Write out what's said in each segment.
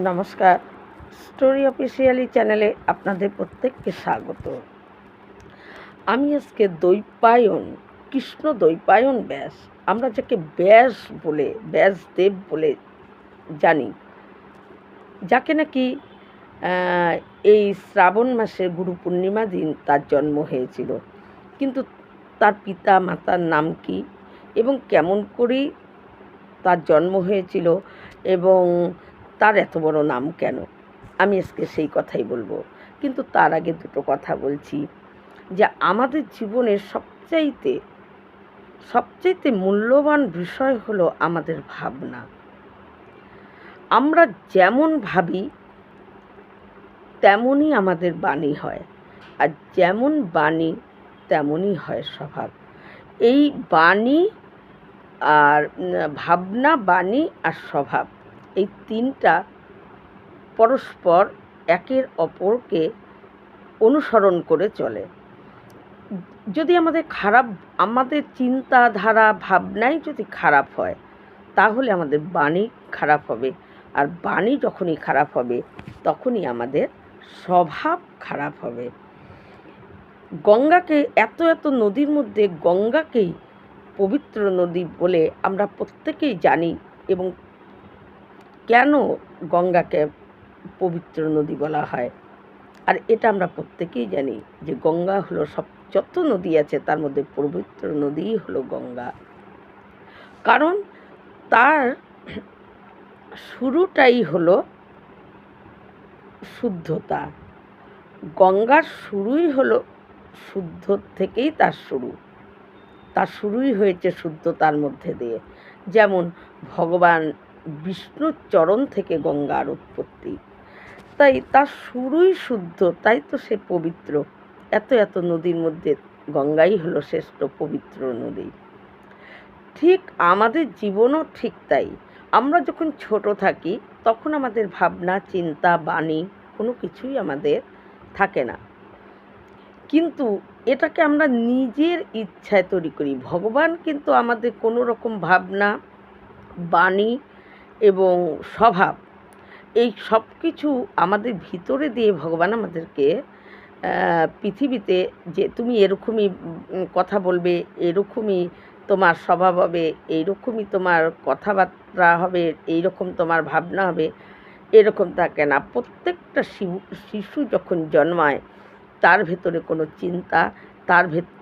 নমস্কার, story officially চ্যানেলে আপনাদের প্রত্যেককে স্বাগত। আমি আজকে দ্বৈপায়ন, কৃষ্ণ দ্বৈপায়ন ব্যাস, আমরা যাকে ব্যাসদেব বলে জানি, যাকে নাকি এই শ্রাবণ মাসে গুরু পূর্ণিমা দিন তার জন্ম হয়েছিল। কিন্তু তার পিতা মাতার নাম কি এবং কেমন করেই তার জন্ম হয়েছিল এবং তার এত বড় নাম কেন, আমি আজকে সেই কথাই বলবো। কিন্তু তার আগে দুটো কথা বলছি, যে আমাদের জীবনের সবচাইতে মূল্যবান বিষয় হলো আমাদের ভাবনা। আমরা যেমন ভাবি তেমনই আমাদের বাণী হয়, আর যেমন বাণী তেমনই হয় স্বভাব। এই বাণী আর ভাবনা, বাণী আর স্বভাব, এই তিনটা পরস্পর একের অপরকে অনুসরণ করে চলে। যদি আমাদের চিন্তাধারা, ভাবনাই যদি খারাপ হয়, তাহলে আমাদের বাণী খারাপ হবে, আর বাণী যখনই খারাপ হবে তখনই আমাদের স্বভাব খারাপ হবে। গঙ্গাকে এত নদীর মধ্যে গঙ্গাকেই পবিত্র নদী বলে আমরা প্রত্যেকেই জানি, এবং কেন গঙ্গাকে পবিত্র নদী বলা হয়, আর এটা আমরা প্রত্যেকেই জানি যে গঙ্গা হলো যত নদী আছে তার মধ্যে পবিত্র নদীই হলো গঙ্গা। কারণ তার শুরুটাই হলো শুদ্ধতা। গঙ্গার শুরুই হলো শুদ্ধ থেকেই তার শুরুই হয়েছে শুদ্ধতার মধ্যে দিয়ে। যেমন ভগবান বিষ্ণুর চরণ থেকে গঙ্গার উৎপত্তি, তাই তার শুরুই শুদ্ধ, তাই তো সে পবিত্র। এত নদীর মধ্যে গঙ্গাই হলো শ্রেষ্ঠ পবিত্র নদী। ঠিক আমাদের জীবনও ঠিক তাই। আমরা যখন ছোট থাকি তখন আমাদের ভাবনা, চিন্তা, বাণী কোনো কিছুই আমাদের থাকে না, কিন্তু এটাকে আমরা নিজের ইচ্ছায় তৈরি করি। ভগবান কিন্তু আমাদের কোনো রকম ভাবনা, বাণী এবং স্বভাব, এই সব কিছু আমাদের ভিতরে দিয়ে ভগবান আমাদেরকে পৃথিবীতে, যে তুমি এরকমই কথা বলবে, এরকমই তোমার স্বভাব হবে, এইরকমই তোমার কথাবার্তা হবে, এইরকম তোমার ভাবনা হবে, এরকম থাকে না। প্রত্যেকটা শিশু যখন জন্মায় তার ভেতরে কোনো চিন্তা,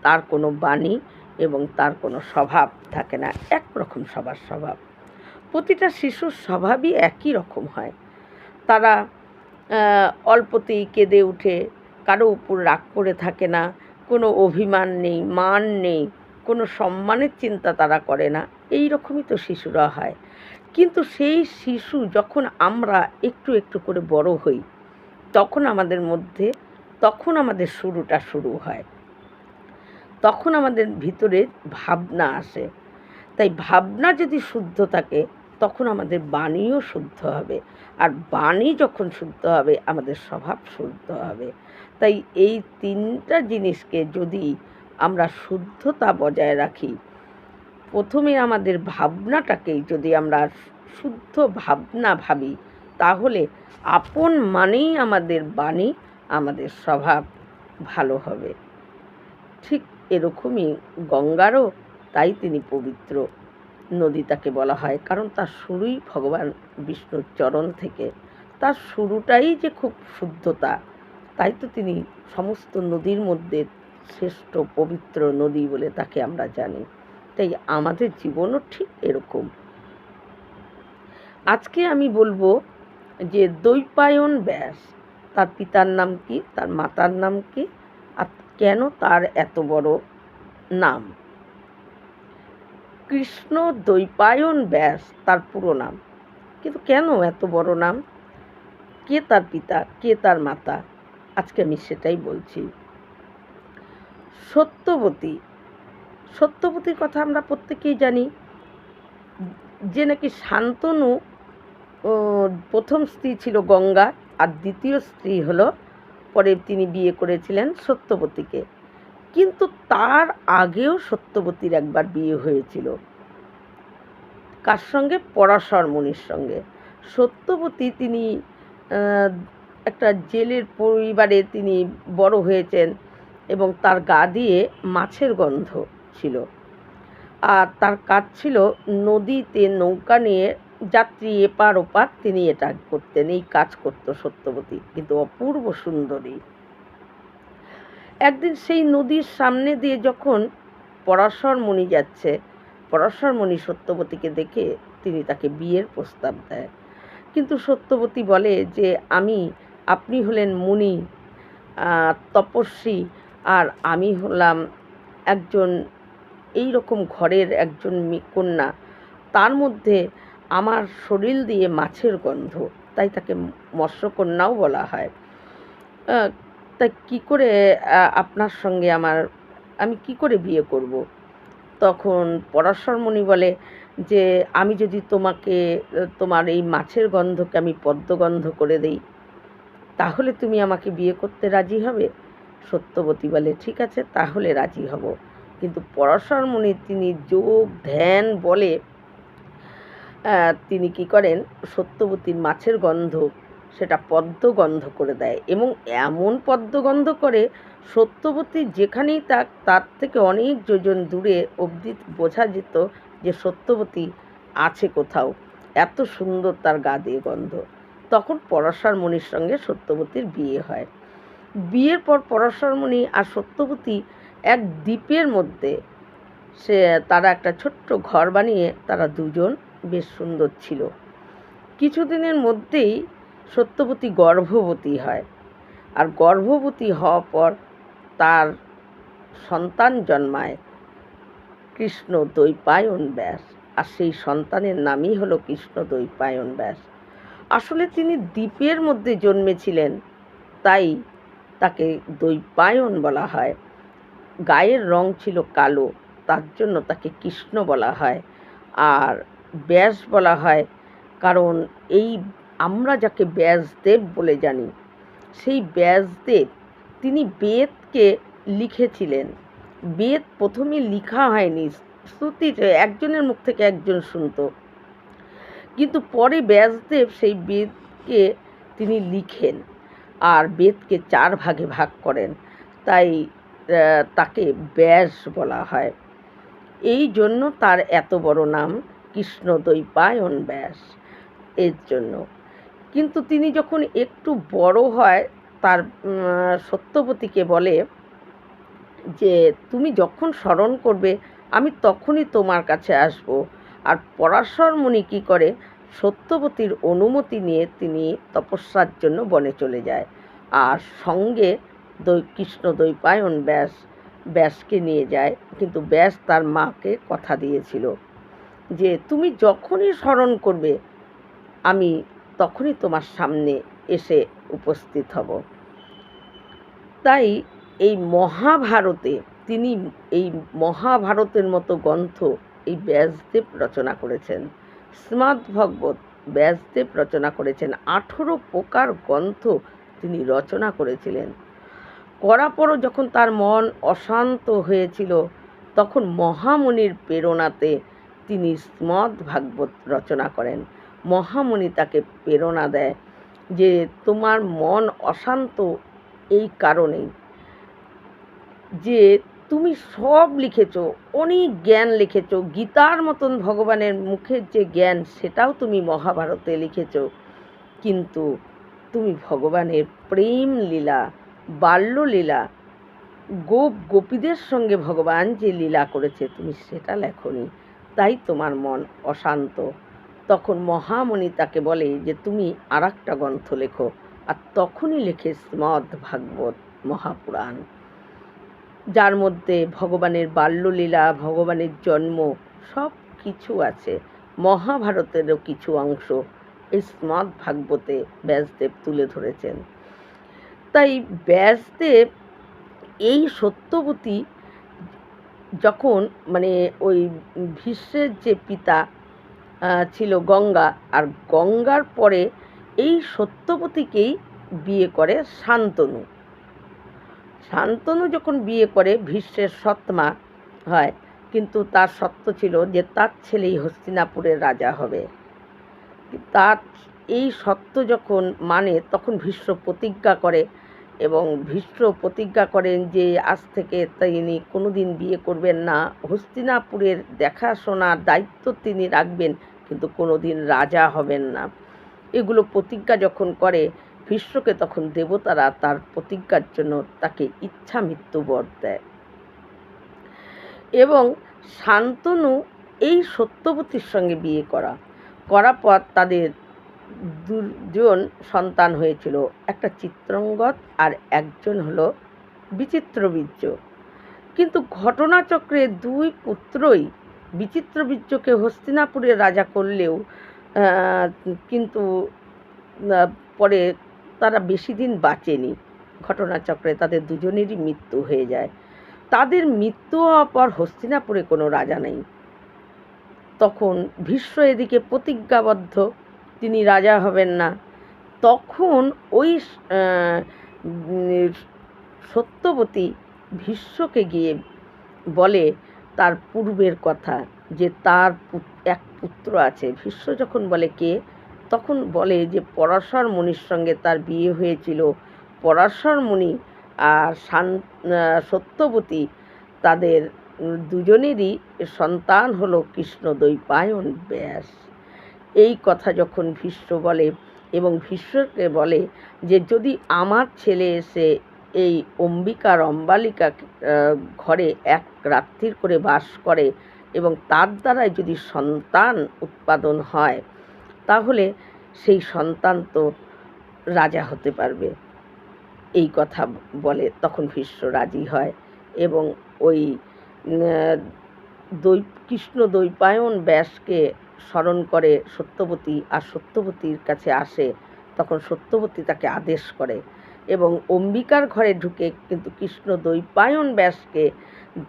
তার কোনো বাণী এবং তার কোনো স্বভাব থাকে না। একরকম সবার স্বভাব, প্রতিটা শিশুর স্বভাবই একই রকম হয়। তারা অল্পতেই কেঁদে উঠে, কারো উপর রাগ করে থাকে না, কোনো অভিমান নেই, মান নেই, কোনো সম্মানের চিন্তা তারা করে না। এই রকমই তো শিশুরা হয়। কিন্তু সেই শিশু যখন আমরা একটু করে বড় হই, তখন আমাদের শুরুটা শুরু হয়, তখন আমাদের ভিতরে ভাবনা আসে। তাই ভাবনা যদি শুদ্ধ থাকে তখন আমাদের বাণীও শুদ্ধ হবে, আর বাণী যখন শুদ্ধ হবে আমাদের স্বভাব শুদ্ধ হবে। তাই এই তিনটা জিনিসকে যদি আমরা শুদ্ধতা বজায় রাখি, প্রথমে আমাদের ভাবনাটাকেই যদি আমরা শুদ্ধ ভাবনা ভাবি, তাহলে আপন মানেই আমাদের বাণী, আমাদের স্বভাব ভালো হবে। ঠিক এরকমই গঙ্গারও, তাই তিনি পবিত্র নদী তাকে বলা হয়, কারণ তার শুরুই ভগবান বিষ্ণুর চরণ থেকে। তার শুরুটাই যে খুব শুদ্ধতা, তাই তো তিনি সমস্ত নদীর মধ্যে শ্রেষ্ঠ পবিত্র নদী বলে তাকে আমরা জানি। তাই আমাদের জীবনও ঠিক এরকম। আজকে আমি বলবো যে দ্বৈপায়ন ব্যাস, তার পিতার নাম কি, তার মাতার নাম কি, আর কেন তার এত বড় নাম। কৃষ্ণ দ্বৈপায়ন ব্যাস তার পুরো নাম, কিন্তু কেন এত বড় নাম, কে তার পিতা, কে তার মাতা, আজকে আমি সেটাই বলছি। সত্যবতীর কথা আমরা প্রত্যেকেই জানি, যে নাকি শান্তনু প্রথম স্ত্রী ছিল গঙ্গা, আর দ্বিতীয় স্ত্রী হলো, পরে তিনি বিয়ে করেছিলেন সত্যবতীকে। কিন্তু তার আগেও সত্যবতীর একবার বিয়ে হয়েছিল, কার সঙ্গে? পরাশর মুনির সঙ্গে। সত্যবতী তিনি একটা জেলের পরিবারে তিনি বড় হয়েছেন এবং তার গা দিয়ে মাছের গন্ধ ছিল। আর তার কাজ ছিল নদীতে নৌকা নিয়ে যাত্রী এপার ওপার তিনি এটা করতেন, এই কাজ করত সত্যবতী, কিন্তু অপূর্ব সুন্দরী। একদিন সেই নদীর সামনে দিয়ে যখন পরাশর মুনি যাচ্ছে, পরাশর মুনি সত্যবতীকে দেখে তিনি তাকে বিয়ের প্রস্তাব দেয়। কিন্তু সত্যবতী বলে যে আপনি হলেন মুনি, তপস্বী, আর আমি হলাম একজন এই রকম ঘরের একজন কন্যা, তার মধ্যে আমার শরীর দিয়ে মাছের গন্ধ, তাই তাকে মৎস্যকন্যাও বলা হয়। তাই কী করে আপনার সঙ্গে আমি কি করে বিয়ে করব? তখন পরাশর মুনি বলে যে আমি যদি তোমার এই মাছের গন্ধকে আমি পদ্মগন্ধ করে দেই, তাহলে তুমি আমাকে বিয়ে করতে রাজি হবে? সত্যবতী বলে ঠিক আছে, তাহলে রাজি হব। কিন্তু পরাশর মুনি তিনি যোগ ধ্যান বলে তিনি কি করেন, সত্যবতীর মাছের গন্ধ সেটা পদ্মগন্ধ করে দেয়, এবং এমন পদ্মগন্ধ করে সত্যবতী যেখানেই তার থেকে অনেক যোজন দূরে অবধি বোঝা যেত যে সত্যবতী আছে কোথাও, এত সুন্দর তার গা দিয়ে গন্ধ। তখন পরাশর মুনির সঙ্গে সত্যবতীর বিয়ে হয়। বিয়ের পর পরাশর মুনি আর সত্যবতী এক দ্বীপের মধ্যে তারা একটা ছোট্ট ঘর বানিয়ে তারা দুজন বেশ সুন্দর ছিল। কিছুদিনের মধ্যেই সত্যবতী গর্ভবতী হয়, আর গর্ভবতী হওয়ার পর তার সন্তান জন্মায় কৃষ্ণ দ্বৈপায়ন ব্যাস, আর সেই সন্তানের নামই হলো কৃষ্ণ দ্বৈপায়ন ব্যাস। আসলে তিনি দ্বীপের মধ্যে জন্মেছিলেন, তাই তাকে দ্বৈপায়ন বলা হয়। গায়ের রং ছিল কালো, তার জন্য তাকে কৃষ্ণ বলা হয়। আর ব্যাস বলা হয় কারণ আমরা যাকে ব্যাসদেব বলে জানি, সেই ব্যাসদেব তিনি বেদকে লিখেছিলেন। বেদ প্রথমে লেখা হয়নি, শ্রুতিতে একজনের মুখ থেকে একজন শুনত, কিন্তু পরে ব্যাসদেব সেই বেদকে তিনি লিখেন আর বেদকে 4 ভাগে ভাগ করেন, তাই তাকে ব্যাস বলা হয়। এই জন্য তার এত বড় নাম কৃষ্ণ দ্বৈপায়ন ব্যাস, এর জন্য। কিন্তু তিনি যখন একটু বড় হয়, তার সত্যবতীকে বলে যে তুমি যখন স্মরণ করবে আমি তখনই তোমার কাছে আসব। আর পরাশর মুনি কী করে, সত্যবতীর অনুমতি নিয়ে তিনি তপস্যার জন্য বনে চলে যায়, আর সঙ্গে কৃষ্ণ দ্বৈপায়ন ব্যাসকে নিয়ে যায়। কিন্তু ব্যাস তার মাকে কথা দিয়েছিল যে তুমি যখনই স্মরণ করবে আমি তখনই তোমার সামনে এসে উপস্থিত হব। তাই এই মহাভারতে এই মহাভারতের মতো গ্রন্থ এই ব্যাসদেব রচনা করেছেন। শ্রীমদ্ভাগবত ব্যাসদেব রচনা করেছেন। 18 প্রকার গ্রন্থ তিনি রচনা করেছিলেন। করার পরও যখন তার মন অশান্ত হয়েছিল, তখন মহামুনির প্রেরণাতে তিনি শ্রীমদ্ভাগবত রচনা করেন। মহামুনি তাকে প্রেরণা দেয় যে তোমার মন অশান্ত এই কারণেই যে তুমি সব লিখেছ, অনেক জ্ঞান লিখেছ, গীতার মতন ভগবানের মুখের যে জ্ঞান সেটাও তুমি মহাভারতে লিখেছ, কিন্তু তুমি ভগবানের প্রেম লীলা, বাল্যলীলা, গোপীদের সঙ্গে ভগবান যে লীলা করেছে তুমি সেটা লেখনি, তাই তোমার মন অশান্ত। তখন মহামুনি তাকে বলে যে তুমি আর একটা গ্রন্থ লেখো, আর তখনই লেখে শ্রীমদ্ভাগবত মহাপুরাণ, যার মধ্যে ভগবানের বাল্যলীলা, ভগবানের জন্ম সব কিছু আছে। মহাভারতেরও কিছু অংশ এই শ্রীমদ্ভাগবতে ব্যাসদেব তুলে ধরেছেন। তাই ব্যাসদেব এই সত্যবতী যখন ওই ভীষ্মের যে পিতা ছিল গঙ্গা, আর গঙ্গার পরে এই সত্যবতীকেই বিয়ে করে শান্তনু। শান্তনু যখন বিয়ে করে ভীষ্মের সৎমা হয়, কিন্তু তার শর্ত ছিল যে তার ছেলেই হস্তিনাপুরের রাজা হবে। তার এই সত্য যখন মানে তখন ভীষ্ম প্রতিজ্ঞা করে এবং ভীষ্ম প্রতিজ্ঞা করেন যে আজ থেকে তিনি কোনোদিন বিয়ে করবেন না, হস্তিনাপুরের দেখাশোনার দায়িত্ব তিনি রাখবেন, কিন্তু কোনোদিন রাজা হবেন না। এগুলো প্রতিজ্ঞা যখন করে ভীষ্মকে, তখন দেবতারা তার প্রতিজ্ঞার জন্য তাকে ইচ্ছা মৃত্যু বর দেয়। এবং শান্তনু এই সত্যবতীর সঙ্গে বিয়ে করার পর তাদের দুজন সন্তান হয়েছিল, একটা চিত্রাঙ্গদ আর একজন হলো বিচিত্রবীর্য। কিন্তু ঘটনাচক্রে দুই পুত্রই বিচিত্রবীর্যকে হস্তিনাপুরের রাজা করলেও কিন্তু পরে তারা বেশি দিন বাঁচেনি। ঘটনাচক্রে তাদের দুজনেরই মৃত্যু হয়ে যায়। তাদের মৃত্যু হওয়ার পর হস্তিনাপুরে কোনো রাজা নেই। তখন ভীষ্ম এদিকে প্রতিজ্ঞাবদ্ধ, তিনি রাজা হবেন না। তখন ওই সত্যবতী ভীষ্মকে গিয়ে বলে তার পূর্বের কথা, যে তার এক পুত্র আছে। ভীষ্ম যখন বলে কে, তখন বলে যে পরাশর মুনির সঙ্গে তার বিয়ে হয়েছিল। পরাশর মুনি আর সত্যবতী, তাদের দুজনেরই সন্তান হলো কৃষ্ণদ্বৈপায়ন ব্যাস। এই কথা যখন ভীষ্ম বলে এবং ভীষ্মকে বলে যে যদি আমার ছেলে এসে এই অম্বালিকা ঘরে এক রাত্রির করে বাস করে এবং তার দ্বারাই যদি সন্তান উৎপাদন হয়, তাহলে সেই সন্তান তো রাজা হতে পারবে। এই কথা বলে তখন ভীষ্ম রাজি হয় এবং ওই কৃষ্ণদ্বৈপায়ন ব্যাসকে স্মরণ করে সত্যবতী, আর সত্যবতীর কাছে আসে। তখন সত্যবতী তাকে আদেশ করে এবং অম্বিকার ঘরে ঢুকে, কিন্তু কৃষ্ণদ্বৈপায়ন ব্যাসকে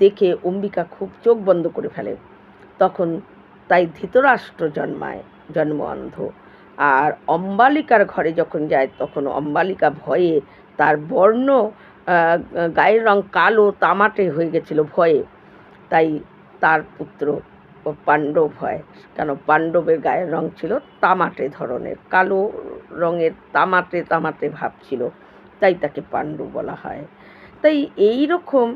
দেখে অম্বিকা খুব চোখ বন্ধ করে ফেলে। তখন তাই ধৃতরাষ্ট্র জন্ম অন্ধ। আর অম্বালিকার ঘরে যখন যায়, তখন অম্বালিকা ভয়ে, তার বর্ণ গায়ের রং কালো তামাটে হয়ে গেছিল ভয়ে, তাই তার পুত্র পাণ্ডব হয়। কেন, পাণ্ডবের গায়ের রং ছিল তামাটে ধরনের, কালো রঙের তামাটে ভাব ছিল, তাই তাকে পাণ্ডু বলা হয়। তাই এই রকম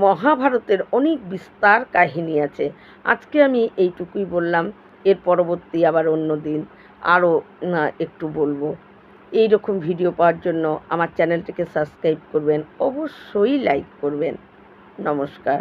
মহাভারতের অনেক বিস্তার কাহিনী আছে। আজকে আমি এইটুকুই বললাম, এর পরবর্তী আবার অন্য দিন আরও একটু বলবো। এই রকম ভিডিও পাওয়ার জন্য আমার চ্যানেলটিকে সাবস্ক্রাইব করবেন, অবশ্যই লাইক করবেন। নমস্কার।